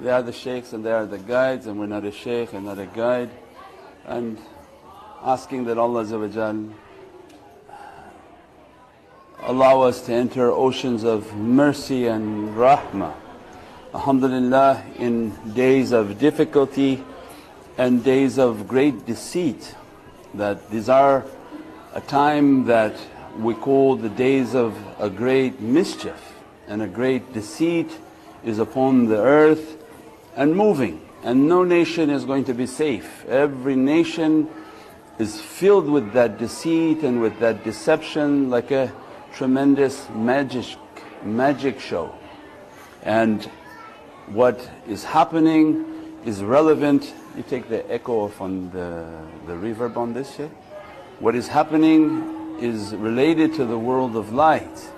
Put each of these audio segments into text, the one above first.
They are the shaykhs and they are the guides, and we're not a shaykh and not a guide. And asking that Allah allow us to enter oceans of mercy and rahmah. Alhamdulillah, in days of difficulty and days of great deceit, that these are a time that we call the days of a great mischief, and a great deceit is upon the earth and moving, and no nation is going to be safe. Every nation is filled with that deceit and with that deception like a tremendous magic show. And what is happening is relevant. You take the echo from the reverb on this, Shaykh. What is happening is related to the world of light.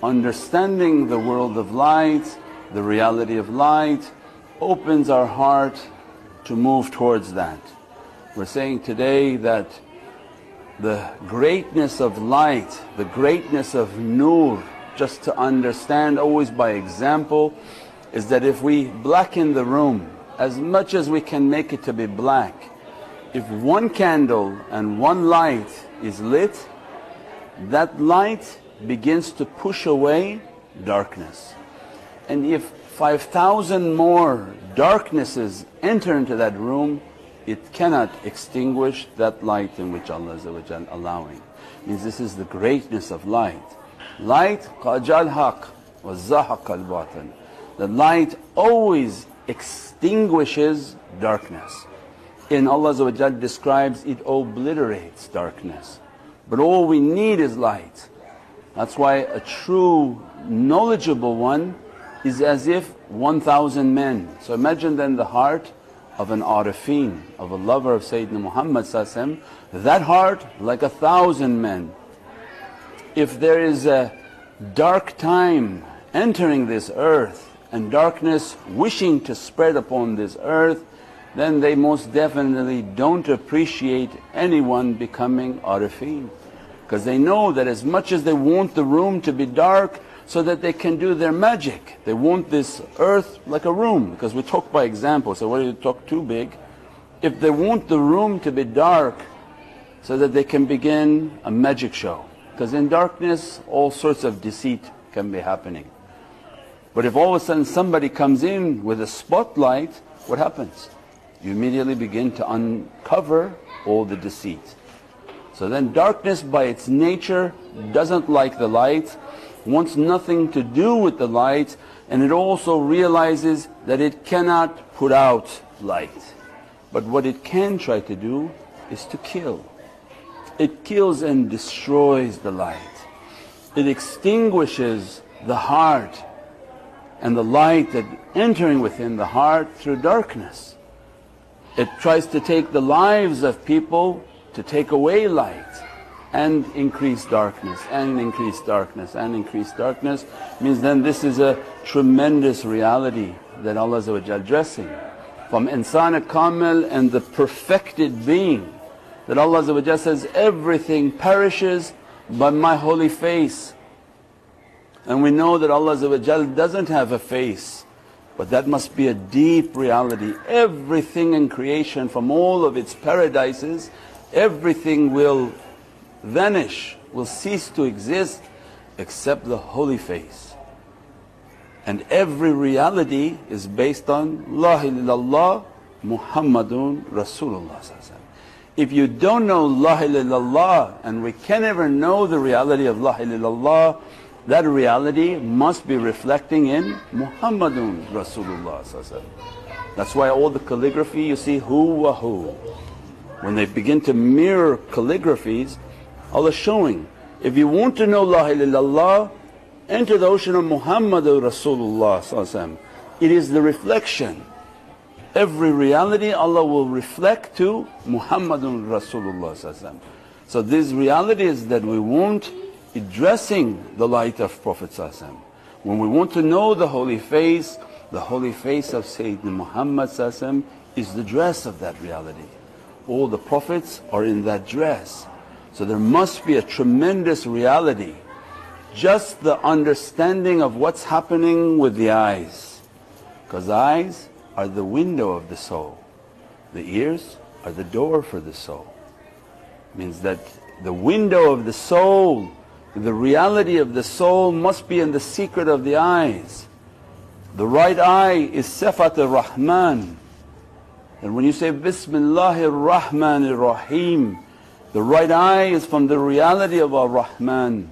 Understanding the world of light, the reality of light, opens our heart to move towards that. We're saying today that the greatness of light, the greatness of nur, just to understand always by example, is that if we blacken the room as much as we can make it to be black, if one candle and one light is lit, that light begins to push away darkness. And if 5,000 more darknesses enter into that room, it cannot extinguish that light in which Allah is allowing. Means this is the greatness of light. Light qajal haq wa zahaq al batil. The light always extinguishes darkness. And Allah describes it obliterates darkness. But all we need is light. That's why a true knowledgeable one is as if 1,000 men. So imagine then the heart of an arifin, of a lover of Sayyidina Muhammad, that heart like 1,000 men. If there is a dark time entering this earth and darkness wishing to spread upon this earth, then they most definitely don't appreciate anyone becoming arifin. Because they know that as much as they want the room to be dark so that they can do their magic, they want this earth like a room, because we talk by example, so why do you talk too big? If they want the room to be dark so that they can begin a magic show, because in darkness all sorts of deceit can be happening. But if all of a sudden somebody comes in with a spotlight, what happens? You immediately begin to uncover all the deceit. So then darkness by its nature doesn't like the light, wants nothing to do with the light, and it also realizes that it cannot put out light. But what it can try to do is to kill. It kills and destroys the light. It extinguishes the heart and the light that entering within the heart through darkness. It tries to take the lives of people to take away light and increase darkness and increase darkness and increase darkness. Means then this is a tremendous reality that Allah is addressing. From insan kamil and the perfected being, that Allah says, everything perishes but my holy face. And we know that Allah doesn't have a face, but that must be a deep reality. Everything in creation from all of its paradises, everything will vanish, will cease to exist except the holy face. And every reality is based on La ilaha illallah Muhammadun Rasulullah. If you don't know La ilaha illallah, and we can never know the reality of La ilaha illallah, that reality must be reflecting in Muhammadun Rasulullah. That's why all the calligraphy you see hu wa hu. When they begin to mirror calligraphies, Allah is showing, if you want to know La ilaha illallah, enter the ocean of Muhammadur Rasulullah. It is the reflection. Every reality Allah will reflect to Muhammadun Rasulullah. So these realities that we want, addressing the light of Prophet. When we want to know the holy face of Sayyidina Muhammad is the dress of that reality. All the Prophets are in that dress. So there must be a tremendous reality. Just the understanding of what's happening with the eyes, because eyes are the window of the soul. The ears are the door for the soul. Means that the window of the soul, the reality of the soul must be in the secret of the eyes. The right eye is Sifat ar-Rahman. And when you say Bismillahir Rahmanir Rahim, the right eye is from the reality of Ar-Rahman.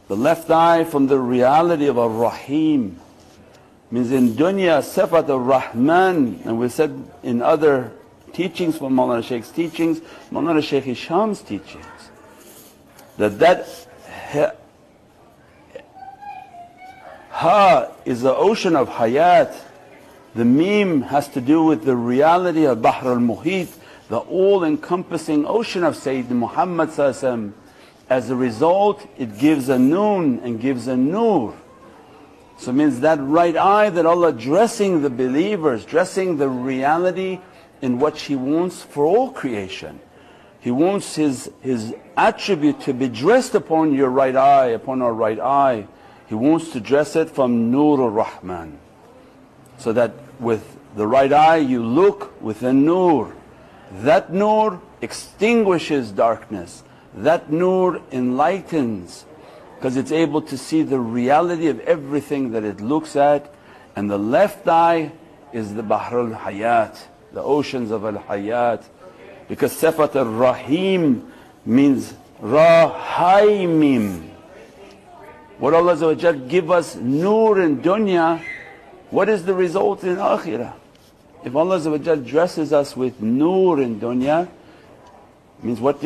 The left eye from the reality of Ar-Rahim. Means in dunya Sifat ar-Rahman, and we said in other teachings from Mawlana Shaykh's teachings, Mawlana Shaykh Hisham's teachings, that Ha is the ocean of Hayat. The Mim has to do with the reality of Bahr al-Muhit, the all-encompassing ocean of Sayyidina Muhammad Sallallahu Alaihi Wasallam. As a result, it gives a noon and gives a nur. So it means that right eye that Allah dressing the believers, dressing the reality in what He wants for all creation. He wants His attribute to be dressed upon your right eye, upon our right eye. He wants to dress it from Nur ar-Rahman. So that with the right eye you look with a nur. That nur extinguishes darkness. That nur enlightens, because it's able to see the reality of everything that it looks at. And the left eye is the Bahr al-Hayat, the oceans of al-Hayat. Because Sifat ar-Rahim means Rahaimim. What Allah give us nur in dunya, what is the result in akhirah? If Allah dresses us with nur in dunya, means what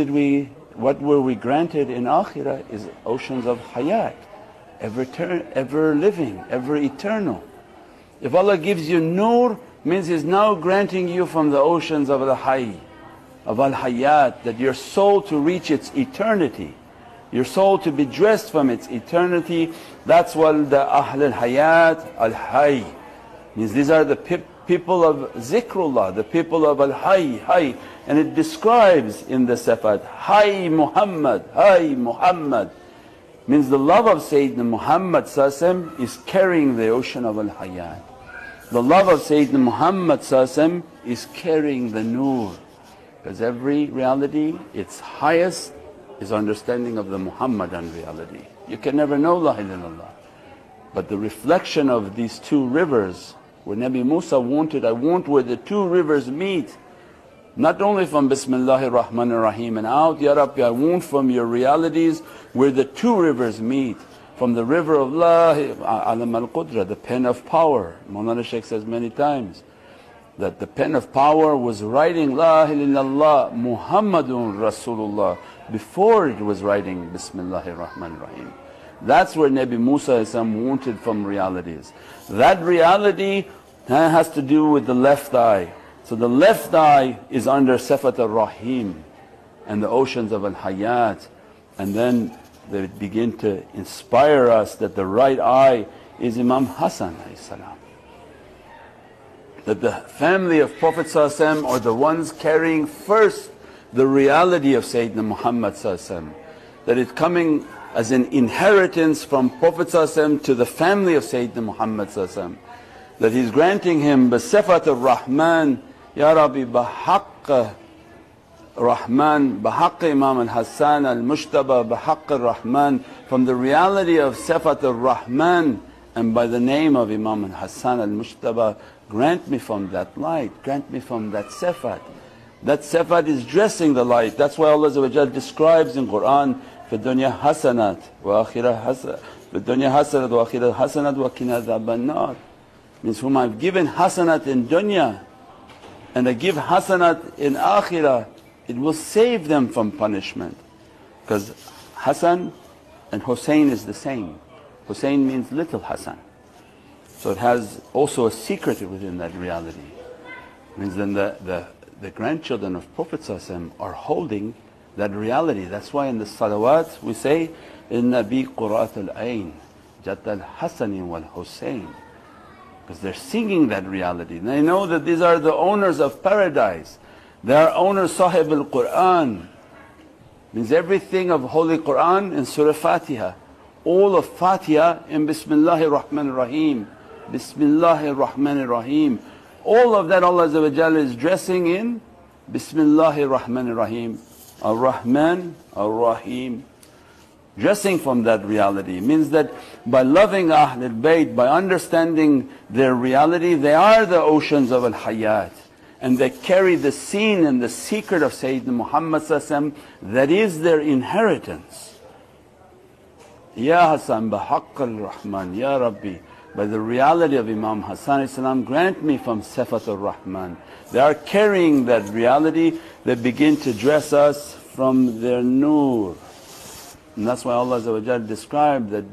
were we granted in akhirah is oceans of hayat, ever living, ever eternal. If Allah gives you nur, means He's now granting you from the oceans of al-hayy, of al-hayat, that your soul to reach its eternity, your soul to be dressed from its eternity. That's what the Ahl al-Hayat, al-Hayy means. These are the people of zikrullah, the people of al-Hayy, Hayy. And it describes in the Sifat, Hayy Muhammad, Hayy Muhammad. Means the love of Sayyidina Muhammad is carrying the ocean of al-Hayat. The love of Sayyidina Muhammad is carrying the nur. Because every reality, its highest is understanding of the Muhammadan reality. You can never know La ilaha illallah. But the reflection of these two rivers, where Nabi Musa wanted, I want where the two rivers meet. Not only from Bismillahir Rahmanir Rahim and out, Ya Rabbi, I want from your realities where the two rivers meet. From the river of La Alam al-Qudra, the pen of power. Mawlana Shaykh says many times that the pen of power was writing La ilaha illallah Muhammadun Rasulullah before it was writing Bismillahir Rahmanir Rahim. That's where Nabi Musa wanted from realities. That reality has to do with the left eye. So the left eye is under Sifat ar-Rahim and the oceans of al-Hayat, and then they begin to inspire us that the right eye is Imam Hasan salam. That the family of Prophet are the ones carrying first the reality of Sayyidina Muhammad, that it's coming as an inheritance from Prophet to the family of Sayyidina Muhammad, that He's granting him Sifat ar-Rahman, Ya Rabbi bahaqq Rahman, bahaqq Imam al-Hasan al-Mushtaba, bahaqq ar-Rahman, from the reality of Sifat ar-Rahman, and by the name of Imam al-Hasan al-Mushtaba, grant me from that light, grant me from that Sifat. That Sifat is dressing the light. That's why Allah describes in Qur'an, في الدنيا حسنات وآخرة حسنات في الدنيا حسنات وآخرة حسنات وقنا عذاب النار. Means whom I've given hasanat in dunya and I give hasanat in akhirah, it will save them from punishment. Because Hasan and Hussein is the same. Hussein means little Hasan. So it has also a secret within that reality. Means then the grandchildren of Prophet are holding that reality. That's why in the salawat we say, Inna bi qura'atul ayn, Jatal Hasani wal Hussein. Because they're singing that reality. They know that these are the owners of paradise. They are owners Sahib al-Qur'an. Means everything of Holy Qur'an in Surah Fatiha. All of Fatiha in Bismillahir Rahmanir Rahim. Bismillahir Rahmanir Rahim. All of that Allah Azza wa Jalla is dressing in Bismillahir Rahmanir Rahim, Ar-Rahman, Ar-Rahim. Dressing from that reality means that by loving Ahlul Bayt, by understanding their reality, they are the oceans of Al-Hayat, and they carry the scene and the secret of Sayyidina Muhammad that is their inheritance. Ya Hasan bihaqq al-Rahman, Ya Rabbi, by the reality of Imam Hasan grant me from Sifat al-Rahman. They are carrying that reality, they begin to dress us from their nur. And that's why Allah Azza wa Jalla described that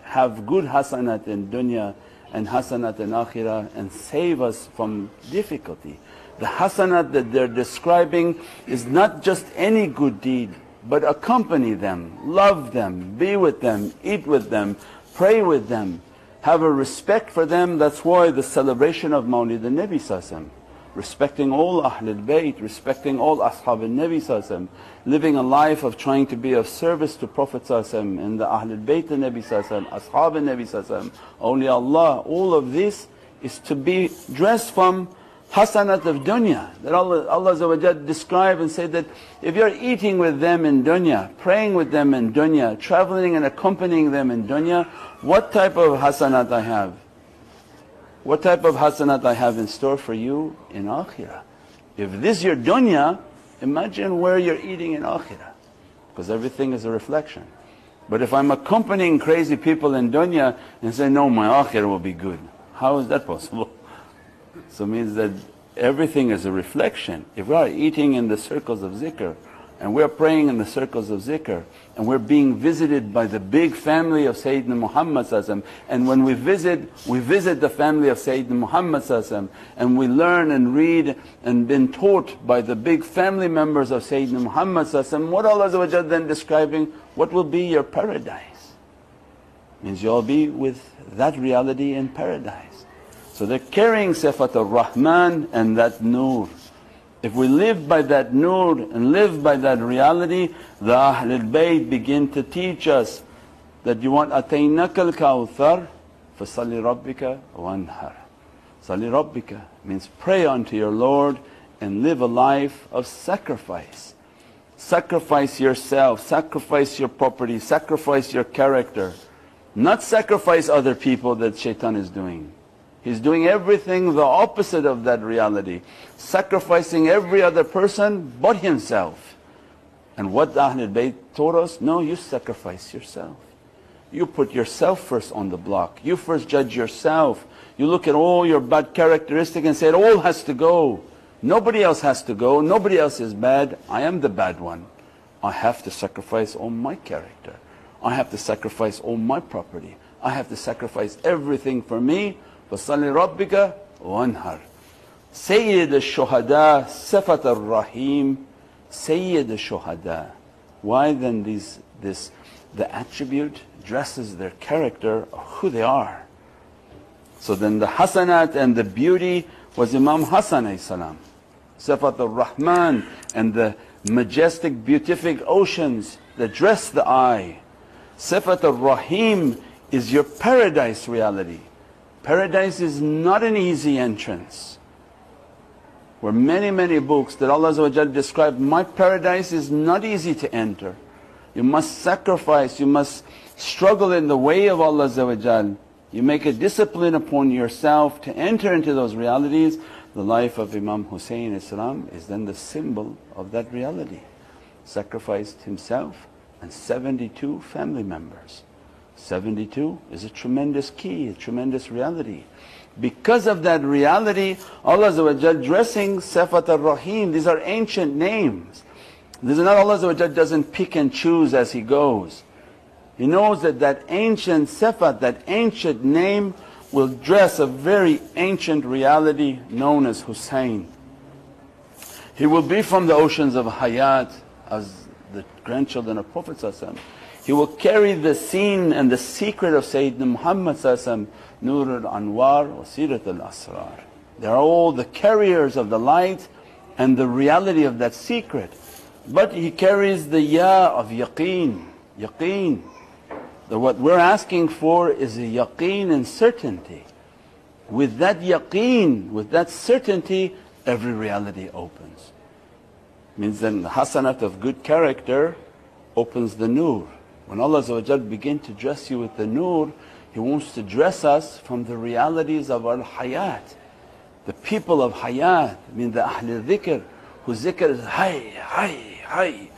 have good hasanat in dunya and hasanat in akhirah, and save us from difficulty. The hasanat that they're describing is not just any good deed, but accompany them, love them, be with them, eat with them, pray with them, have a respect for them. That's why the celebration of Mawlid al-Nabi Sallallahu, respecting all Ahlul Bayt, respecting all Ashab al-Nabi Sallallahu, living a life of trying to be of service to Prophet Sallallahu and the Ahlul Bayt al-Nabi Sallallahu, Ashab al-Nabi Sallallahu, awliya Allah. All of this is to be dressed from hasanat of dunya, that Allah Azza wa Jalla describe and say that if you're eating with them in dunya, praying with them in dunya, traveling and accompanying them in dunya, what type of hasanat I have? What type of hasanat I have in store for you in akhirah? If this is your dunya, imagine where you're eating in akhirah, because everything is a reflection. But if I'm accompanying crazy people in dunya and say, no, my akhirah will be good, how is that possible? So it means that everything is a reflection. If we are eating in the circles of zikr, and we're praying in the circles of zikr, and we're being visited by the big family of Sayyidina Muhammad ﷺ, and when we visit the family of Sayyidina Muhammad ﷺ, and we learn and read and been taught by the big family members of Sayyidina Muhammad ﷺ, what Allah Azza wa Jalla then describing, what will be your paradise? Means you'll be with that reality in paradise. So they're carrying Sifat al-Rahman and that nur. If we live by that nur and live by that reality, the Ahlul Bayt begin to teach us that you want أَتَيْنَكَ الْكَوْثَرَ فَصَلِّ رَبِّكَ وَانْحَرْ. Salli Rabbika means pray unto your Lord and live a life of sacrifice. Sacrifice yourself, sacrifice your property, sacrifice your character. Not sacrifice other people that shaitan is doing. He's doing everything the opposite of that reality, sacrificing every other person but himself. And what Ahlul Bayt taught us, no, you sacrifice yourself. You put yourself first on the block, you first judge yourself. You look at all your bad characteristics and say it all has to go. Nobody else has to go, nobody else is bad, I am the bad one. I have to sacrifice all my character, I have to sacrifice all my property, I have to sacrifice everything for me. فَصَلِّ رَبِّكَ وَانْحَرْ. Sayyid al-Shuhada, Sifat al-Rahim, Sayyid al-Shuhada. Why then the attribute dresses their character of who they are. So then the hasanat and the beauty was Imam Hasan alayhi salam. Sifat al-Rahman and the majestic beatific oceans that dress the eye. Sifat al-Rahim is your paradise reality. Paradise is not an easy entrance. Where many books that Allah Azza wa Jalla described, my paradise is not easy to enter. You must sacrifice, you must struggle in the way of Allah Azza wa Jalla. You make a discipline upon yourself to enter into those realities. The life of Imam Hussein is then the symbol of that reality. Sacrificed himself and 72 family members. 72 is a tremendous key, a tremendous reality. Because of that reality, Allah Azza wa Jalla dressing Sifat al-Rahim, these are ancient names. This is not Allah Azza wa Jalla doesn't pick and choose as He goes. He knows that that ancient Sifat, that ancient name will dress a very ancient reality known as Hussein. He will be from the oceans of Hayat as the grandchildren of Prophet ﷺ. He will carry the scene and the secret of Sayyidina Muhammad ﷺ, Nur al-Anwar wa Sirat al-Asrar. They are all the carriers of the light and the reality of that secret. But he carries the ya of yaqeen, yaqeen. What we're asking for is a yaqeen and certainty. with that yaqeen, with that certainty, every reality opens. Means then the hasanat of good character opens the nur. When Allah begins to dress you with the nur, He wants to dress us from the realities of our hayat. The people of hayat, mean the Ahl dhikr, whose zikr is hay, hay, hay.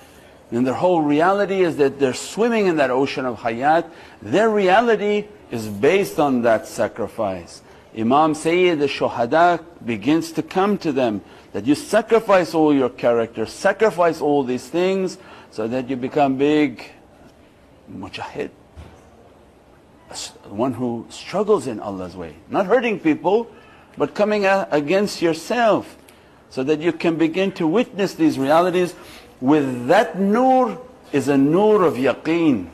And their whole reality is that they're swimming in that ocean of hayat. Their reality is based on that sacrifice. Imam Sayyid al-Shuhada begins to come to them, that you sacrifice all your character, sacrifice all these things so that you become big mujahid. One who struggles in Allah's way, not hurting people, but coming against yourself, so that you can begin to witness these realities. With that nur is a nur of yaqeen,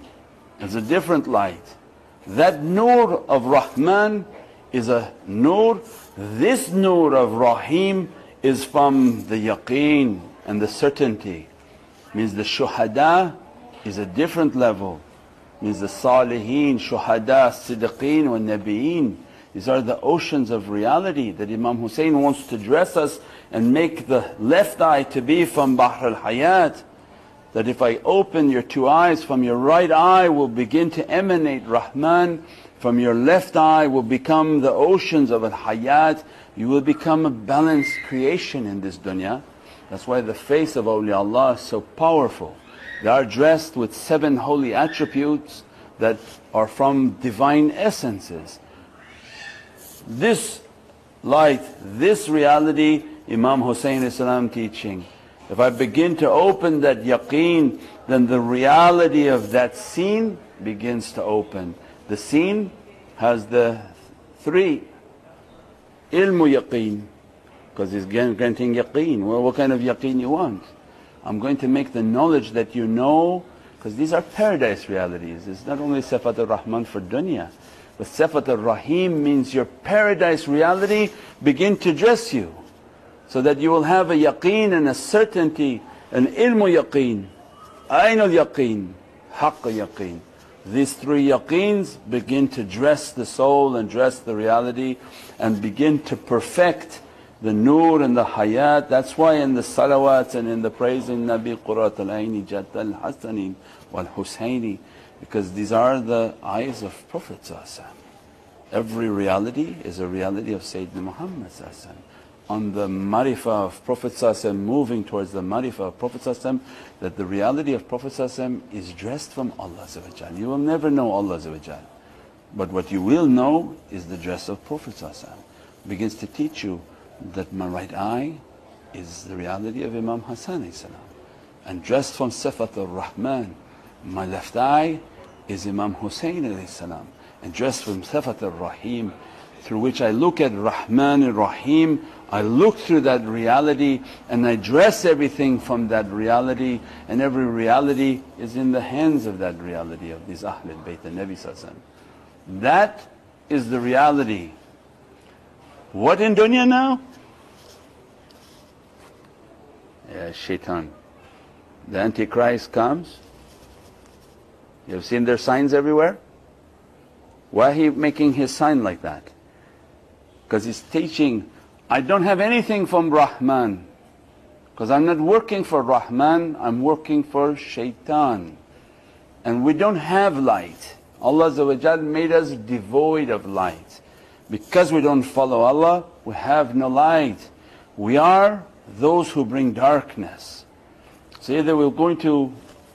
it's a different light. That nur of Rahman is a nur. This nur of Rahim is from the yaqeen and the certainty. Means the shuhada is a different level. Means the salihin, shuhada, siddiqeen wa nabiyeen. These are the oceans of reality that Imam Hussein wants to dress us and make the left eye to be from Bahr al-Hayat. That if I open your two eyes, from your right eye will begin to emanate Rahman, from your left eye will become the oceans of al-Hayat. You will become a balanced creation in this dunya. That's why the face of awliyaullah is so powerful. They are dressed with 7 holy attributes that are from divine essences. This light, this reality, Imam Hussein is teaching. If I begin to open that yaqeen, then the reality of that scene begins to open. The scene has the 3. Ilmu yaqeen, because he's granting yaqeen. Well, what kind of yaqeen you want? I'm going to make the knowledge that you know, because these are paradise realities. It's not only Sifat al-Rahman for dunya, but Sifat al-Rahim means your paradise reality begin to dress you, so that you will have a yaqeen and a certainty, an ilmu yaqeen, aynul yaqeen, haqq yaqeen. These 3 yaqeens begin to dress the soul and dress the reality and begin to perfect the nur and the hayat. That's why in the salawats and in the praising Nabi Qurat al-Aini Jat al-Hasanin wal-Husaini, because these are the eyes of Prophet. Every reality is a reality of Sayyidina Muhammad. On the marifah of Prophet moving towards the marifah of Prophet, that the reality of Prophet is dressed from Allah. You will never know Allah, but what you will know is the dress of Prophet. Begins to teach you that my right eye is the reality of Imam Hasan and dressed from Sifat al-Rahman. My left eye is Imam Hussein and dressed from Sifat al-Rahim, through which I look at Rahman and Rahim. I look through that reality and I dress everything from that reality, and every reality is in the hands of that reality of these Ahlul Bayt al-Nabi. That is the reality. What in dunya now? Yeah, shaitan. The Antichrist comes. You have seen their signs everywhere? Why he making his sign like that? Because he's teaching, I don't have anything from Rahman, because I'm not working for Rahman, I'm working for shaitan. And we don't have light. Allah made us devoid of light. Because we don't follow Allah, we have no light. We are those who bring darkness. So either we're going to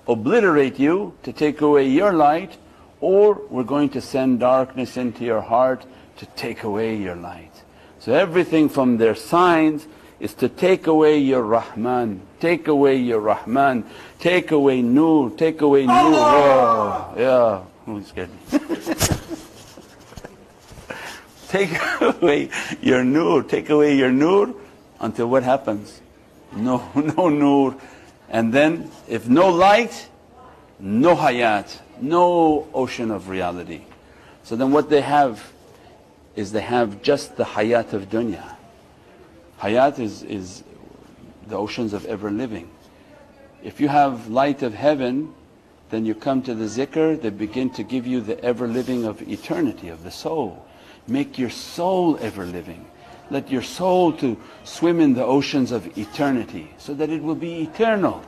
obliterate you to take away your light, or we're going to send darkness into your heart to take away your light. So everything from their signs is to take away your Rahman, take away your Rahman, take away Nur, take away Nur. Oh, yeah, who's getting take away your Nur, take away your Nur, until what happens? No Nur. And then if no light, no hayat, no ocean of reality. So then what they have is they have just the hayat of dunya. Hayat is the oceans of ever living. If you have light of heaven, then you come to the zikr, they begin to give you the ever living of eternity of the soul. Make your soul ever living. Let your soul to swim in the oceans of eternity so that it will be eternal.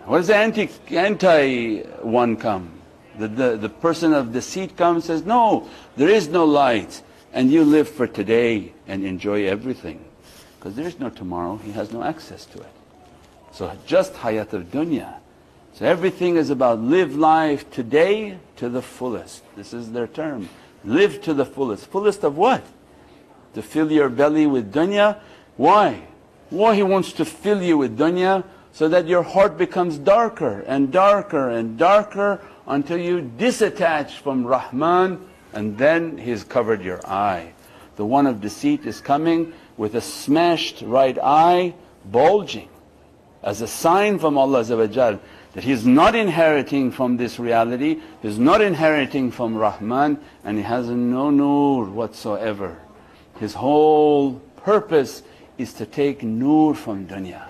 What does the anti one come? The person of deceit comes and says, no, there is no light, and you live for today and enjoy everything. Because there is no tomorrow, he has no access to it. So just hayat of dunya. So everything is about live life today to the fullest. This is their term. Live to the fullest. Fullest of what? To fill your belly with dunya. Why? Why he wants to fill you with dunya? So that your heart becomes darker and darker and darker until you disattach from Rahman, and then he's covered your eye. The one of deceit is coming with a smashed right eye bulging as a sign from Allah that he's not inheriting from this reality, he's not inheriting from Rahman, and he has no nur whatsoever. His whole purpose is to take nur from dunya.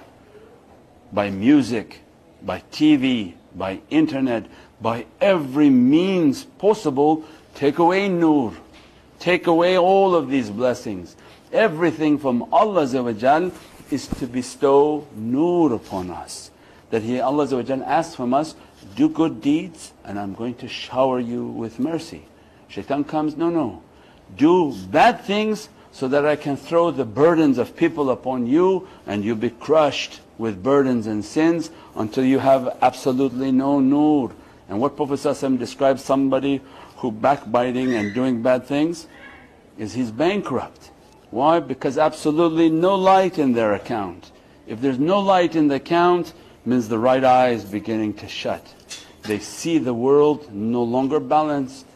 By music, by TV, by internet, by every means possible, take away nur, take away all of these blessings. Everything from Allah is to bestow nur upon us. That Allah asks from us, do good deeds and I'm going to shower you with mercy. Shaitan comes, no, do bad things so that I can throw the burdens of people upon you and you'll be crushed with burdens and sins until you have absolutely no nur. And what Prophet ﷺ describes somebody who backbiting and doing bad things is he's bankrupt. Why? Because absolutely no light in their account. If there's no light in the account, means the right eye is beginning to shut. They see the world no longer balanced,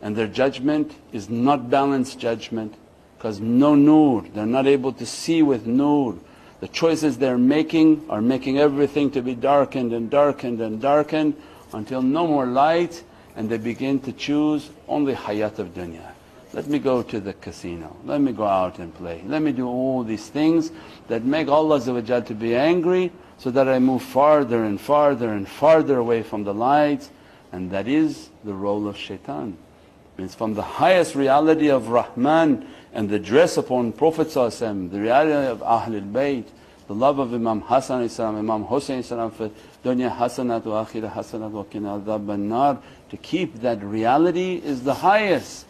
and their judgment is not balanced judgment because no nur, they're not able to see with nur. The choices they're making are making everything to be darkened and darkened and darkened until no more light, and they begin to choose only hayat of dunya. Let me go to the casino, let me go out and play, let me do all these things that make Allah to be angry, so that I move farther and farther and farther away from the light. And that is the role of shaitan. It's from the highest reality of Rahman and the dress upon Prophet ﷺ, the reality of Ahlul Bayt, the love of Imam Hasan, Imam Hussein, for dunya hasanat wa akhirah hasanat wa qina adhab an-nar. To keep that reality is the highest.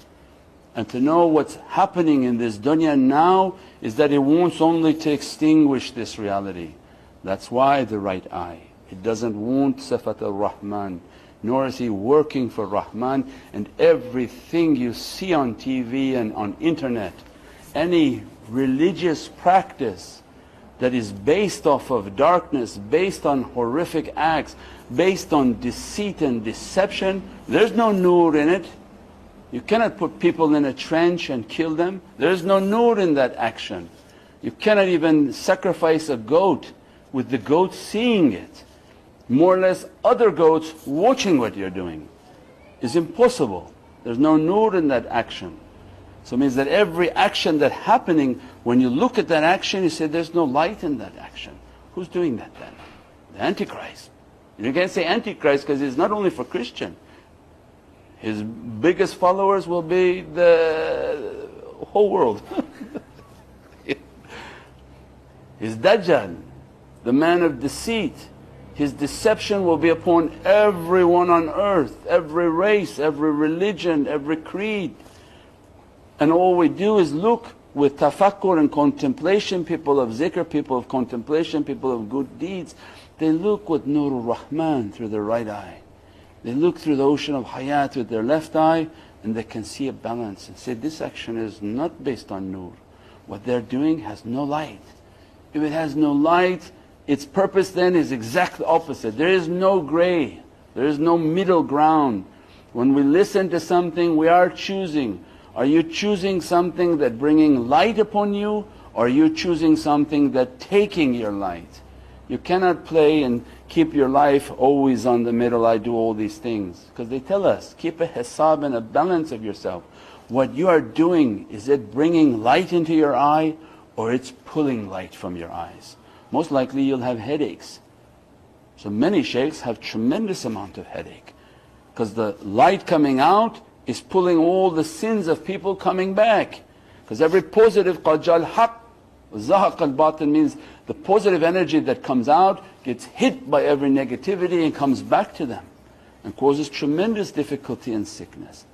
And to know what's happening in this dunya now is that it wants only to extinguish this reality. That's why the right eye. It doesn't want sifat al-Rahman, nor is he working for Rahman. And everything you see on TV and on internet, any religious practice that is based off of darkness, based on horrific acts, based on deceit and deception, there's no nur in it. You cannot put people in a trench and kill them. There's no nur in that action. You cannot even sacrifice a goat with the goat seeing it. More or less other goats watching what you're doing is impossible. There's no nur in that action. So it means that every action that's happening, when you look at that action you say there's no light in that action. Who's doing that then? The Antichrist. You can't say Antichrist because it's not only for Christian. His biggest followers will be the whole world. His Dajjal, the man of deceit, his deception will be upon everyone on earth, every race, every religion, every creed. And all we do is look with tafakkur and contemplation, people of zikr, people of contemplation, people of good deeds. They look with Nur al-Rahman through their right eye. They look through the ocean of hayat with their left eye, and they can see a balance and say this action is not based on nur. What they're doing has no light. If it has no light, its purpose then is exactly opposite. There is no grey, there is no middle ground. When we listen to something we are choosing. Are you choosing something that bringing light upon you, or are you choosing something that taking your light? You cannot play and keep your life always on the middle, I do all these things. Because they tell us, keep a hisab and a balance of yourself. What you are doing, is it bringing light into your eye, or it's pulling light from your eyes? Most likely you'll have headaches. So many shaykhs have tremendous amount of headache. Because the light coming out is pulling all the sins of people coming back. Because every positive قَدْ جَاءَ الْحَقِّ وَزَهَقَ الْبَاطِلِ means the positive energy that comes out gets hit by every negativity and comes back to them and causes tremendous difficulty and sickness.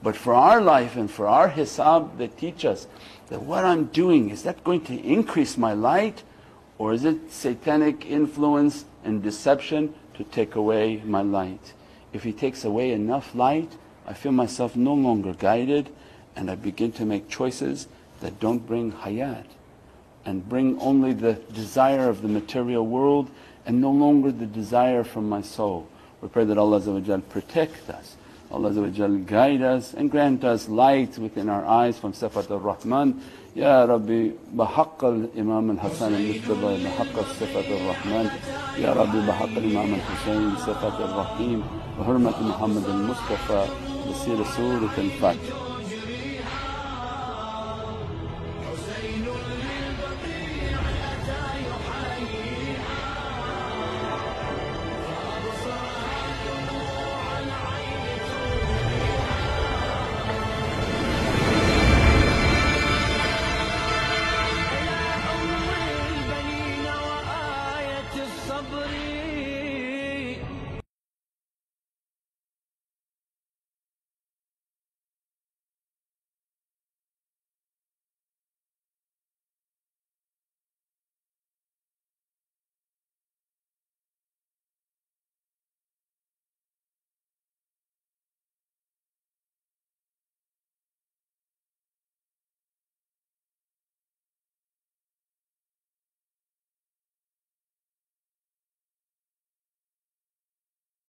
But for our life and for our hisab, they teach us that what I'm doing, is that going to increase my light, or is it satanic influence and deception to take away my light? If he takes away enough light, I feel myself no longer guided, and I begin to make choices that don't bring hayat and bring only the desire of the material world and no longer the desire from my soul. We pray that Allah protect us, Allah guide us and grant us light within our eyes from Sifat al-Rahman. Ya Rabbi bahaqq al-Imam al-Hasan al-Mujtaba bahaqq Sifat al-Rahman. Ya Rabbi bahaqq al-Imam al-Hussein Sifat al-Rahim wa hurmat Muhammad al-Mustafa بسير سورة الفاتحة.